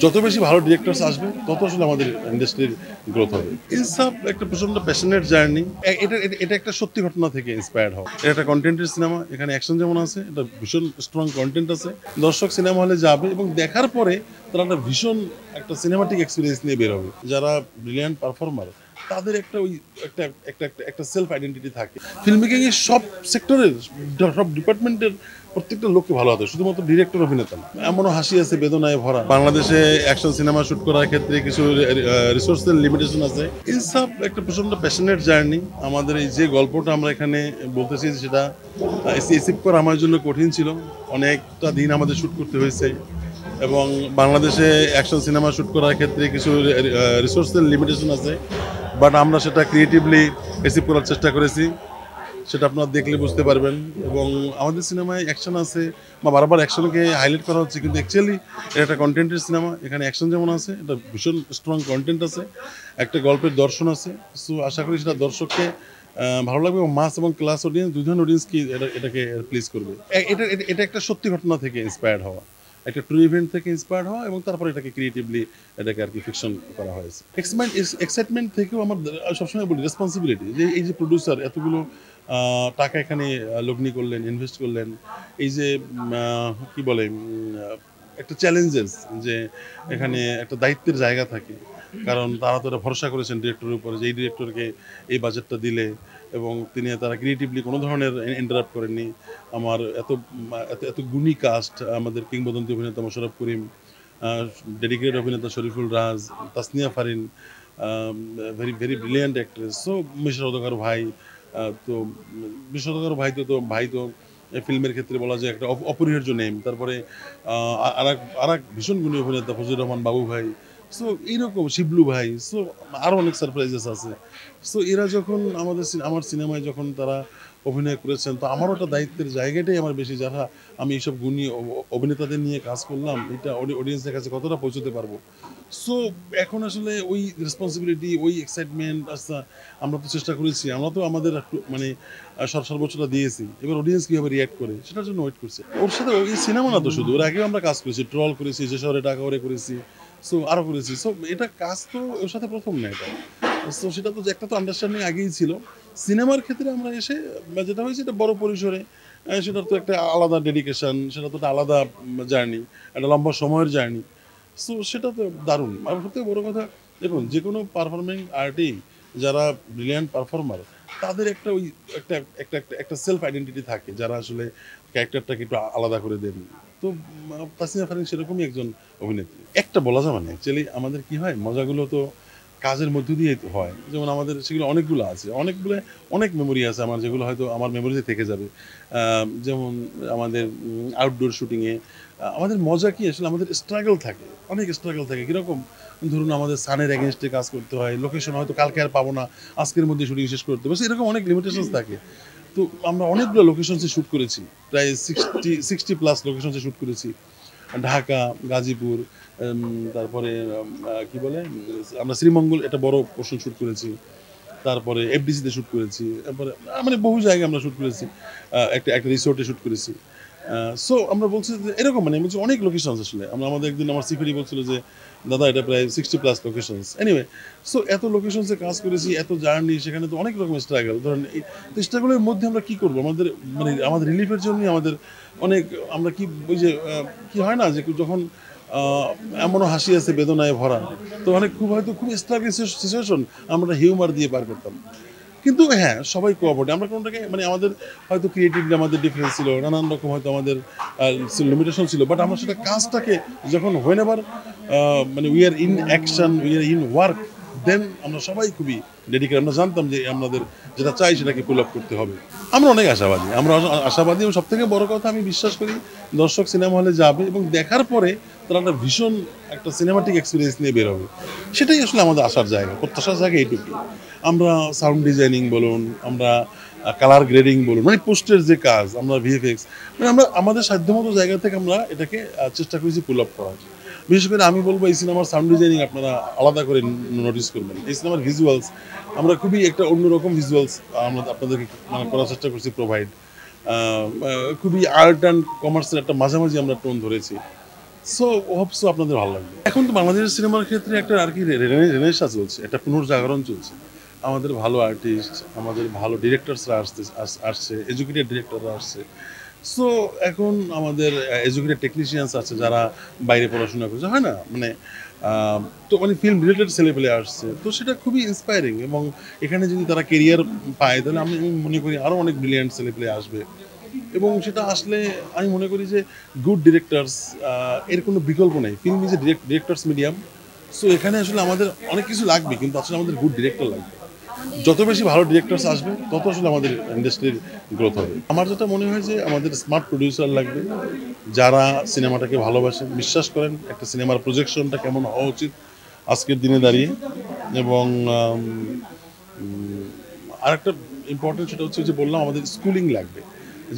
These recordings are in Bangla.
যত বেশি ভালো ডিরেক্টরস আসবে তত আসলে আমাদের ইন্ডাস্ট্রির গ্রোথ হবে। ইনসাফ একটা প্রচন্ড প্যাশনেট জার্নি। এটা একটা সত্যি ঘটনা থেকে ইন্সপায়ার্ড হওয়া। এটা একটা কন্টেন্টের সিনেমা। এখানে অ্যাকশন যেমন আছে, এটা ভীষণ স্ট্রং কন্টেন্ট আছে। দর্শক সিনেমা হলে যাবে এবং দেখার পরে তারা একটা ভীষণ একটা সিনেমাটিক এক্সপিরিয়েন্স নিয়ে বের হবে। যারা ব্রিলিয়ান্ট পারফর্মার তাদের একটা ওই একটা একটা একটা একটা সেলফ আইডেন্টিটি থাকে। ফিল্ম মেকিং এর সব সেক্টরের, সব ডিপার্টমেন্টের প্রত্যেকটা লোককে ভালো হতো, শুধুমাত্র ডিরেক্টর অভিনেতা না। এমনও হাসি আছে, বেদনায় ভরা। বাংলাদেশে অ্যাকশন সিনেমা শুট করার ক্ষেত্রে কিছু রিসোর্সের লিমিটেশন আছে। ইনসাফ একটা প্রচন্ড প্যাশনেট জার্নি। আমাদের এই যে গল্পটা আমরা এখানে বলতেছি সেটা এসিভ করা আমার জন্য কঠিন ছিল। অনেকটা দিন আমাদের শুট করতে হয়েছে এবং বাংলাদেশে অ্যাকশন সিনেমা শুট করার ক্ষেত্রে কিছু রিসোর্সের লিমিটেশন আছে, বাট আমরা সেটা ক্রিয়েটিভলি অ্যাচিভ করার চেষ্টা করেছি। সেটা আপনারা দেখলে বুঝতে পারবেন। এবং আমাদের সিনেমায় অ্যাকশন আছে বা বারবার অ্যাকশনকে হাইলাইট করা হচ্ছে, কিন্তু অ্যাকচুয়ালি এটা একটা কন্টেন্টের সিনেমা। এখানে অ্যাকশন যেমন আছে, এটা ভীষণ স্ট্রং কন্টেন্ট আছে, একটা গল্পের দর্শন আছে। সো আশা করি সেটা দর্শককে ভালো লাগবে এবং মাস এবং ক্লাস অডিয়েন্স, দুই ধরনের অডিয়েন্স কি এটাকে প্লিজ করবে। এটা একটা সত্যি ঘটনা থেকে ইন্সপায়ার্ড হওয়া, একটা ট্রু ইভেন্ট থেকে ইন্সপায়ার্ড হওয়া এবং তারপরে এটাকে ক্রিয়েটিভলি এটাকে আর কি ফিকশন করা হয়েছে। এক্সাইটমেন্ট থেকেও আমার সবসময় বলি রেসপন্সিবিলিটি, যে এই যে প্রডিউসার এতগুলো টাকা এখানে লগ্নি করলেন, ইনভেস্ট করলেন, এই যে কি বলে একটা চ্যালেঞ্জেস, যে এখানে একটা দায়িত্বের জায়গা থাকে, কারণ তারা তো এটা ভরসা করেছেন ডিরেক্টরের উপরে, যে এই ডিরেক্টরকে এই বাজেটটা দিলে এবং তারা ক্রিয়েটিভলি কোনো ধরনের ইন্টারাপ্ট করেননি। আমার এত এত এত গুণী কাস্ট, আমাদের কিংবদন্তি অভিনেতা মোশাররফ করিম, ডেডিকেটেড অভিনেতা Shariful Raj, Tasnia Farin, very very brilliant actress. So মিশর ওদকার ভাই, তো মিশর ওদকার ভাই তো ফিল্মের ক্ষেত্রে বলা যায় একটা অপরিহার্য নেম। তারপরে আর এক ভীষণ গুণী অভিনেতা ফজলুর রহমান বাবু ভাই। সো এইরকম শিবলু ভাই। সো আরও অনেক সারপ্রাইজেস আছে। সো এরা যখন আমার সিনেমায় যখন তারা অভিনয় করেছেন, তো আমারও একটা দায়িত্বের জায়গাটাই আমার বেশি, যারা আমি এইসব গুণী অভিনেতাদের নিয়ে কাজ করলাম, এটা অডিয়েন্সের কাছে কতটা পৌঁছতে পারবো। সো এখন আসলে ওই রেসপন্সিবিলিটি, ওই এক্সাইটমেন্ট, আচ্ছা আমরা তো চেষ্টা করেছি, আমরা তো আমাদের একটু মানে সর্বোচ্চটা দিয়েছি, এবার অডিয়েন্স কীভাবে রিয়াক্ট করে সেটার জন্য ওয়েট করছে। ওর সাথে ওই সিনেমা না তো শুধু, ওর আগেও আমরা কাজ করেছি, ট্রল করেছি, যে শহরে টাকা করে করেছি, সো আরও করেছি। সো এটা কাজ তো ওর সাথে প্রথম না এটা। সো সেটা তো একটা তো আন্ডারস্ট্যান্ডিং আগেই ছিল। সিনেমার ক্ষেত্রে আমরা এসে যেটা হয়েছে, এটা বড় পরিসরে, সেটার তো একটা আলাদা ডেডিকেশন, সেটা তো একটা আলাদা জার্নি, একটা লম্বা সময়ের জার্নি। সো সেটা তো দারুণ। আর সবথেকে বড় কথা, দেখুন যে কোনো পারফর্মিং আর্টেই যারা ব্রিলিয়ান্ট পারফর্মার, তাদের একটা ওই একটা একটা একটা একটা সেলফ আইডেন্টিটি থাকে, যারা আসলে ক্যারেক্টারটাকে একটু আলাদা করে দেন। তো তাসনিয়া ফারিন সেরকমই একজন অভিনেত্রী। একটা বলা যাবে না, অ্যাকচুয়ালি আমাদের কি হয়, মজাগুলো তো কাজের মধ্য দিয়েই তো হয়। যেমন আমাদের সেগুলো অনেকগুলো আছে, অনেক মেমোরি আছে আমার, যেগুলো হয়তো আমার মেমোরিতে থেকে যাবে। যেমন আমাদের আউটডোর শুটিংয়ে আমাদের মজা কি, আসলে আমাদের স্ট্রাগল থাকে, অনেক স্ট্রাগল থাকে। কীরকম, ধরুন আমাদের সানের এগেনস্টে কাজ করতে হয়, লোকেশন হয়তো কালকে আর পাবো না, আজকের মধ্যে শুটিং শেষ করতে হবে, এরকম অনেক লিমিটেশনস থাকে। তো আমরা অনেকগুলো লোকেশনসে শ্যুট করেছি, প্রায় 60+ লোকেশনসে শ্যুট করেছি। ঢাকা, গাজীপুর, তারপরে কি বলে, আমরা শ্রীমঙ্গল একটা বড় পোর্শন শ্যুট করেছি, তারপরে এফডিসিতে শ্যুট করেছি, তারপরে মানে বহু জায়গায় আমরা শ্যুট করেছি, একটা একটা রিসোর্টে শ্যুট করেছি। সো আমরা বলছি যে এরকম, মানে বলছি অনেক লোকেশনস আসলে। আমাদের একদিন আমার সিকিউরিটি বলছিল যে দাদা এটা প্রায় 60+ লোকেশনস। এনিওয়ে, সো এত লোকেশনসে কাজ করেছি, এত জার্নি, সেখানে তো অনেক রকমের স্ট্রাগল। ধরেন এই স্ট্রাগলের মধ্যে আমরা কী করবো, আমাদের রিলিফের জন্যই আমাদের অনেক, আমরা কি ওই যে কি হয় না, যে যখন এমনও হাসি আছে, বেদনায় ভরা, তো খুব হয়তো খুব স্ট্রাগল সিচুয়েশন আমরা হিউমার দিয়ে পার করতাম। কিন্তু হ্যাঁ, সবাই কোঅপারেটিভ। আমরা কোনোটাকে মানে আমাদের হয়তো ক্রিয়েটিভলি আমাদের ডিফারেন্স ছিল, নানান রকম হয়তো আমাদের লিমিটেশন ছিল, বাট আমরা সেটা কাজটাকে যখন হোয়েনেভার মানে we are in action, we are in work, then আমরা সবাই খুবই ডেডিকেটেড। আমরা জানতাম যে আমাদের যেটা চাই সেটাকে পুল আপ করতে হবে। আমরা অনেক আশাবাদী এবং সবথেকে বড় কথা, আমি বিশ্বাস করি দর্শক সিনেমা হলে যাবে এবং দেখার পরে তারা একটা ভীষণ একটা সিনেমাটিক এক্সপিরিয়েন্স নিয়ে বের হবে। সেটাই আসলে আমাদের আসার জায়গা, প্রত্যাশার জায়গা এইটুকুই। আমরা সাউন্ড ডিজাইনিং বলুন, আমরা কালার গ্রেডিং বলুন, মানে পোস্টের যে কাজ, আমরা ভিএফএক্স, মানে আমরা আমাদের সাধ্যমতো জায়গা থেকে আমরা এটাকে চেষ্টা করেছি পুল আপ করার। বিশেষ করে আমি বলবো, এই সিনেমার সাউন্ড ডিজাইনিং আপনারা আলাদা করে নোটিস করবেন। এই সিনেমার ভিজুয়ালস, আমরা খুবই একটা অন্যরকম ভিজুয়ালস আমরা আপনাদেরকে মানে করার চেষ্টা করছি প্রোভাইড। খুবই আর্ট অ্যান্ড কমার্সের একটা মাঝামাঝি আমরা টোন ধরেছি। সো হোপসো আপনাদের ভালো লাগবে। এখন তো বাংলাদেশের সিনেমার ক্ষেত্রে একটা আর কি রেনেসাঁ চলছে, একটা পুনর্জাগরণ চলছে। আমাদের ভালো আর্টিস্ট, আমাদের ভালো ডিরেক্টরসরা আসছে, এডুকেটেড ডিরেক্টররা আসছে। সো এখন আমাদের এডুকেটেড টেকনিশিয়ানস আছে যারা বাইরে পড়াশোনা করছে, হয় না? মানে তো মানে ফিল্ম রিলেটেড ছেলেপেলে আসছে। তো সেটা খুবই ইন্সপায়ারিং এবং এখানে যদি তারা কেরিয়ার পায় তাহলে আমি মনে করি আরও অনেক ব্রিলিয়ান্ট ছেলেপেলে আসবে। এবং সেটা আসলে আমি মনে করি যে গুড ডিরেক্টরস এর কোনো বিকল্প নেই। Film is a directors medium. So এখানে আসলে আমাদের অনেক কিছু লাগবে কিন্তু আসলে আমাদের গুড ডিরেক্টর লাগবে। যত বেশি ভালো ডিরেক্টরস আসবে তত আসলে আমাদের ইন্ডাস্ট্রির গ্রোথ হবে। আমার যেটা মনে হয় যে আমাদের স্মার্ট প্রডিউসার লাগবে যারা সিনেমাটাকে ভালোবাসেন, বিশ্বাস করেন একটা সিনেমার প্রজেকশনটা কেমন হওয়া উচিত আজকের দিনে দাঁড়িয়ে। এবং আরেকটা ইম্পর্টেন্ট সেটা হচ্ছে যে বললাম আমাদের স্কুলিং লাগবে।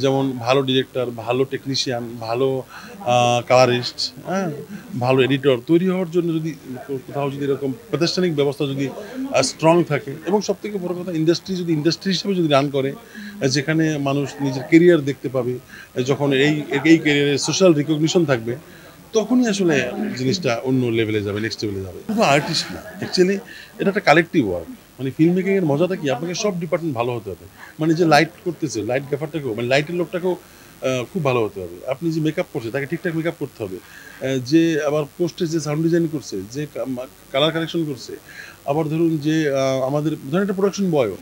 যেমন ভালো ডিরেক্টর, ভালো টেকনিশিয়ান, ভালো কালারিস্ট, হ্যাঁ? ভালো এডিটর তৈরি হওয়ার জন্য যদি কোথাও যদি এরকম প্রাতিষ্ঠানিক ব্যবস্থা যদি স্ট্রং থাকে এবং সবথেকে বড় কথা ইন্ডাস্ট্রি যদি ইন্ডাস্ট্রি হিসেবে যদি রান করে, যেখানে মানুষ নিজের কেরিয়ার দেখতে পাবে, যখন এই কেরিয়ারের সোশ্যাল রিকগনিশন থাকবে, তখনই আসলে জিনিসটা অন্য লেভেলে যাবে, নেক্সট লেভেলে যাবে। শুধু আর্টিস্ট না, অ্যাকচুয়ালি এটা একটা কালেকটিভ ওয়ার্ক। মানে ফিল্ম মেকিংয়ের মজাটা কি, আপনাকে সব ডিপার্টমেন্ট ভালো হতে হবে। মানে যে লাইট করতেছে, লাইট গ্যাফারটাকেও মানে লাইটের লোকটাকেও খুব ভালো হতে হবে। আপনি যে মেকআপ করছে তাকে ঠিকঠাক মেকআপ করতে হবে। যে আবার পোস্টে যে সাউন্ড ডিজাইন করছে, যে কালার কারেকশন করছে, আবার ধরুন যে আমাদের ধরেন একটা প্রোডাকশন বয়ও,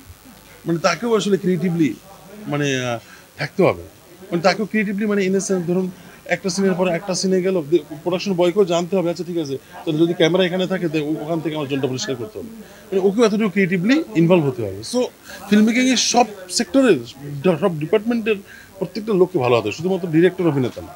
মানে তাকেও আসলে ক্রিয়েটিভলি মানে থাকতে হবে। মানে তাকেও ক্রিয়েটিভলি মানে ইন এ সেন্স ধরুন একটা সিনের পরে একটা সিনে গেল, প্রোডাকশন বয়কেও জানতে হবে আচ্ছা ঠিক আছে তাহলে যদি ক্যামেরা এখানে থাকে তো ওখান থেকে আমার জলটা পরিষ্কার করতে হবে। মানে ওকেও এতটুকু ক্রিয়েটিভলি ইনভলভ হতে হবে। সো ফিল্ম মেকিংয়ের সব সেক্টরের সব ডিপার্টমেন্টের প্রত্যেকটা লোককে ভালো হতে হবে, শুধুমাত্র ডিরেক্টর অভিনেতা না।